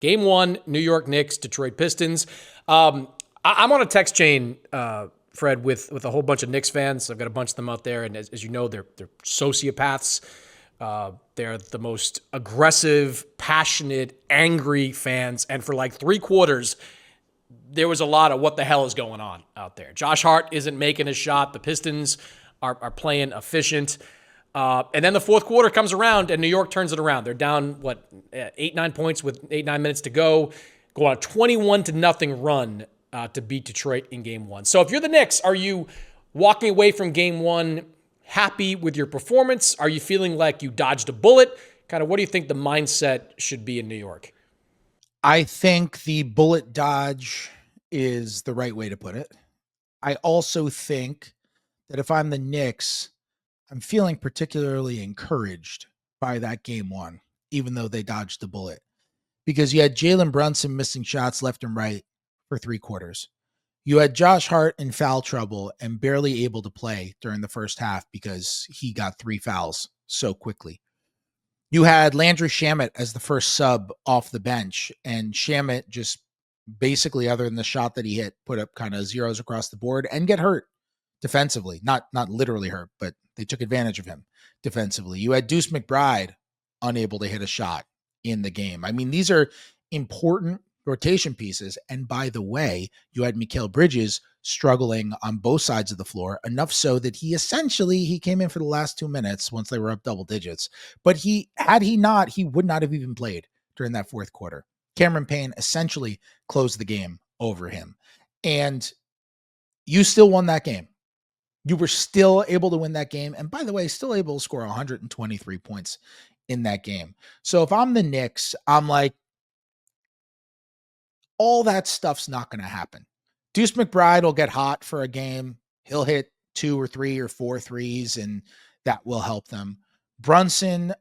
Game 1, New York Knicks, Detroit Pistons. I'm on a text chain, Fred, with a whole bunch of Knicks fans. I've got a bunch of them out there, and as you know, they're sociopaths. They're the most aggressive, passionate, angry fans. And for like 3 quarters, there was a lot of what the hell is going on out there. Josh Hart isn't making a shot. The Pistons are playing efficient. And then the fourth quarter comes around and New York turns it around. They're down, 8-9 points with 8-9 minutes to go on a 21-0 run to beat Detroit in game 1. So if you're the Knicks, are you walking away from game 1 happy with your performance? Are you feeling like you dodged a bullet? Kind of what do you think the mindset should be in New York? I think the bullet dodge is the right way to put it. I also think that if I'm the Knicks, I'm feeling particularly encouraged by that game 1, even though they dodged the bullet, because you had Jalen Brunson missing shots left and right for 3 quarters. You had Josh Hart in foul trouble and barely able to play during the first half because he got 3 fouls so quickly. You had Landry Shamet as the first sub off the bench, and Shamet just basically, other than the shot that he hit, put up kind of zeros across the board and get hurt defensively. Not literally hurt, but they took advantage of him defensively. You had Deuce McBride unable to hit a shot in the game. I mean, these are important rotation pieces. And by the way, you had Mikal Bridges struggling on both sides of the floor, enough so that he came in for the last 2 minutes once they were up double digits. But he would not have even played during that fourth quarter. Cameron Payne essentially closed the game over him. And you still won that game. You were still able to win that game. And by the way, still able to score 123 points in that game. So if I'm the Knicks, I'm like, all that stuff's not going to happen. Deuce McBride will get hot for a game. He'll hit 2 or 3 or 4 threes, and that will help them. Brunson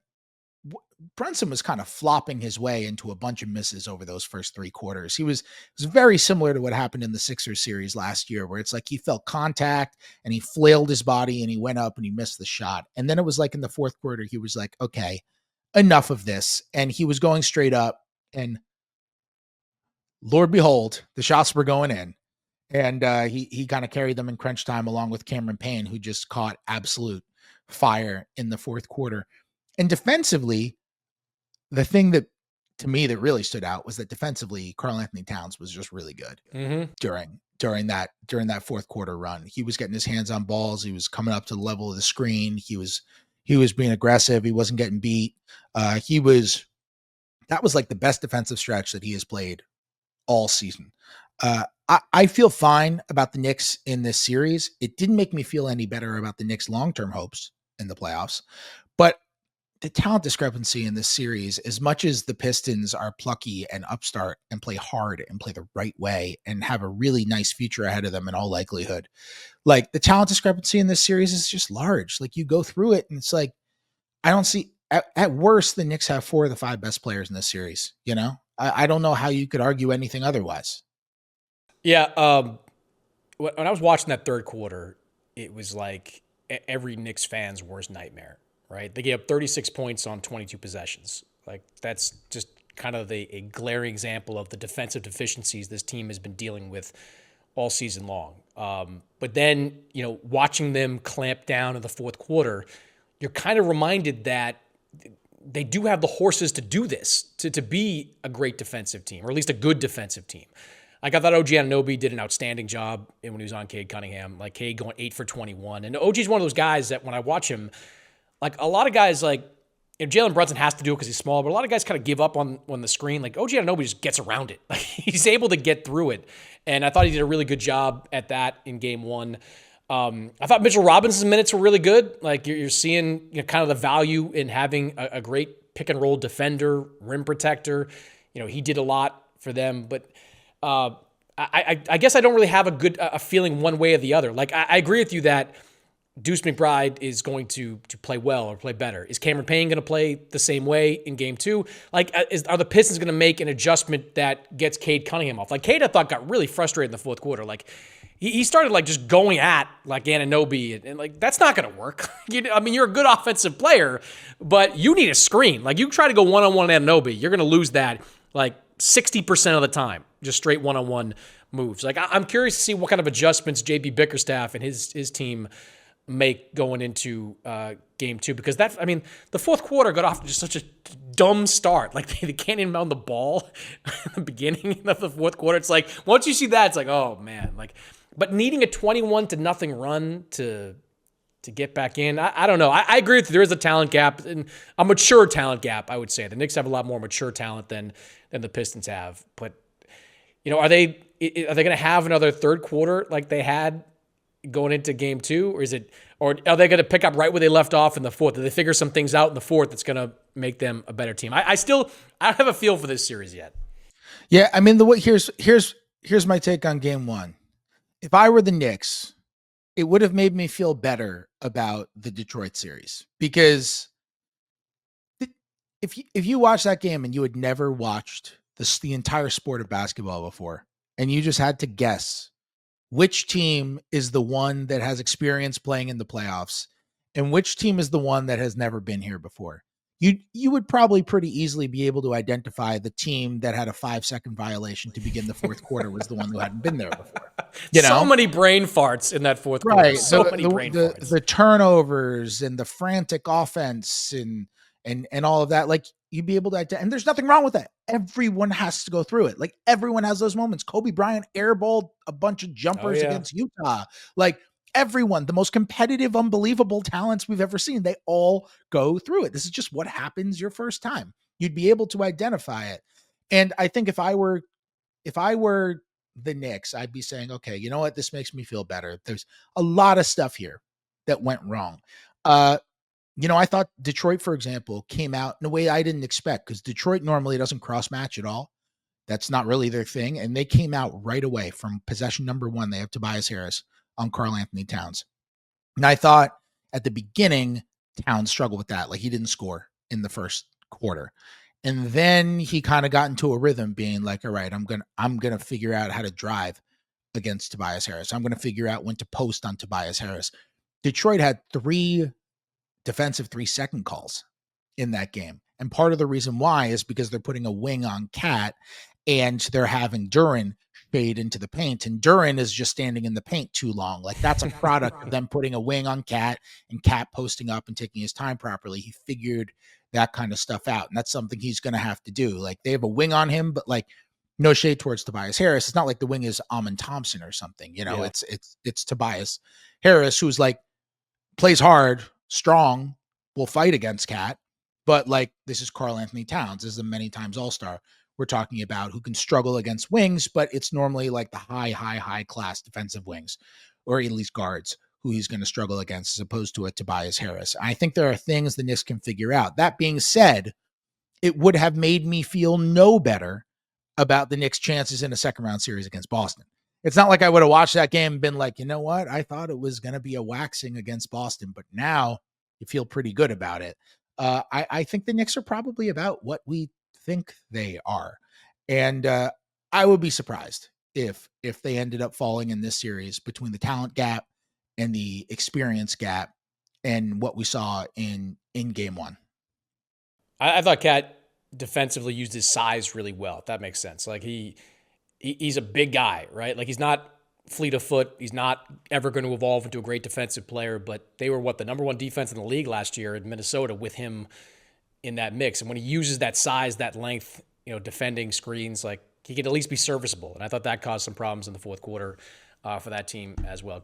was kind of flopping his way into a bunch of misses over those first 3 quarters. It was very similar to what happened in the Sixers series last year, where it's like he felt contact and he flailed his body and he went up and he missed the shot. And then it was like in the fourth quarter, he was like, okay, enough of this. And he was going straight up, and Lord behold, the shots were going in. And he kind of carried them in crunch time along with Cameron Payne, who just caught absolute fire in the fourth quarter. And defensively, the thing that to me that really stood out was that defensively, Karl-Anthony Towns was just really good during that fourth quarter run. He was getting his hands on balls. He was coming up to the level of the screen. He was being aggressive. He wasn't getting beat. That was like the best defensive stretch that he has played all season. I feel fine about the Knicks in this series. It didn't make me feel any better about the Knicks' long-term hopes in the playoffs, but the talent discrepancy in this series, as much as the Pistons are plucky and upstart and play hard and play the right way and have a really nice future ahead of them in all likelihood, like the talent discrepancy in this series is just large. Like you go through it and it's like, I don't see at worst, the Knicks have 4 of the 5 best players in this series. You know, I don't know how you could argue anything otherwise. Yeah. When I was watching that third quarter, it was like every Knicks fan's worst nightmare, right? They gave up 36 points on 22 possessions. Like that's just kind of a glaring example of the defensive deficiencies this team has been dealing with all season long. But then, watching them clamp down in the fourth quarter, you're kind of reminded that they do have the horses to do this, to be a great defensive team, or at least a good defensive team. Like I thought OG Anunoby did an outstanding job when he was on Cade Cunningham. Like Cade going 8 for 21. And OG's one of those guys that when I watch him, like a lot of guys, like Jalen Brunson has to do it because he's small, but a lot of guys kind of give up on the screen. Like OG Anunoby just gets around it. Like he's able to get through it. And I thought he did a really good job at that in game 1. I thought Mitchell Robinson's minutes were really good. Like you're seeing kind of the value in having a great pick and roll defender, rim protector. He did a lot for them, but I guess I don't really have a feeling one way or the other. Like I agree with you that Deuce McBride is going to play well or play better. Is Cameron Payne going to play the same way in game 2? Like, are the Pistons going to make an adjustment that gets Cade Cunningham off? Like Cade, I thought got really frustrated in the fourth quarter. Like he started like just going at like Anunoby and like that's not going to work. You're a good offensive player, but you need a screen. Like you try to go one-on-one Anunoby, you're going to lose that like 60% of the time, just straight one-on-one moves. Like I'm curious to see what kind of adjustments JB Bickerstaff and his team make going into game 2, because the fourth quarter got off to just such a dumb start. Like they can't even mount the ball in the beginning of the fourth quarter. It's like once you see that, it's like, oh man, like, but needing a 21-0 run to get back in, I don't know. I agree with you. There is a talent gap, and a mature talent gap, I would say. The Knicks have a lot more mature talent than the Pistons have. But are they going to have another third quarter like they had going into game 2, or are they going to pick up right where they left off in the fourth? Do they figure some things out in the fourth that's going to make them a better team? I don't have a feel for this series yet. Yeah, here's my take on game 1. If I were the Knicks, it would have made me feel better about the Detroit series, because if you watch that game and you had never watched the entire sport of basketball before, and you just had to guess which team is the one that has experience playing in the playoffs and which team is the one that has never been here before, you would probably pretty easily be able to identify the team that had a 5-second violation to begin the fourth quarter was the one who hadn't been there before. So many brain farts in that fourth quarter. So many brain farts. The turnovers and the frantic offense and all of that, like you'd be able to, and there's nothing wrong with that. Everyone has to go through it. Like everyone has those moments. Kobe Bryant airballed a bunch of jumpers against Utah. Like everyone, the most competitive, unbelievable talents we've ever seen, they all go through it. This is just what happens your first time. You'd be able to identify it. And I think if I were the Knicks, I'd be saying, okay, you know what? This makes me feel better. There's a lot of stuff here that went wrong. I thought Detroit, for example, came out in a way I didn't expect, because Detroit normally doesn't cross match at all. That's not really their thing. And they came out right away from possession number 1. They have Tobias Harris on Karl Anthony Towns. And I thought at the beginning, Towns struggled with that. Like he didn't score in the first quarter. And then he kind of got into a rhythm being like, all right, I'm going to figure out how to drive against Tobias Harris. I'm going to figure out when to post on Tobias Harris. Detroit had 3 defensive 3-second calls in that game. And part of the reason why is because they're putting a wing on Cat and they're having Duren fade into the paint, and Duren is just standing in the paint too long. Like that's a product of them putting a wing on Cat and Cat posting up and taking his time properly. He figured that kind of stuff out, and that's something he's going to have to do. Like they have a wing on him, but like no shade towards Tobias Harris. It's not like the wing is Amon Thompson or something, It's Tobias Harris, who's like plays hard, strong, will fight against Cat, but like this is Karl Anthony Towns. This is a many times All-Star we're talking about, who can struggle against wings, but it's normally like the high class defensive wings, or at least guards, who he's going to struggle against, as opposed to a Tobias Harris. I think there are things the Knicks can figure out. That being said, it would have made me feel no better about the Knicks' chances in a second round series against Boston. It's not like I would have watched that game and been like, you know what? I thought it was going to be a waxing against Boston, but now you feel pretty good about it. I think the Knicks are probably about what we think they are. And I would be surprised if they ended up falling in this series between the talent gap and the experience gap and what we saw in game 1. I thought Cat defensively used his size really well, if that makes sense. Like he's a big guy, right? Like he's not fleet of foot. He's not ever going to evolve into a great defensive player, but they were the number 1 defense in the league last year in Minnesota with him in that mix. And when he uses that size, that length, defending screens, like he could at least be serviceable. And I thought that caused some problems in the fourth quarter for that team as well.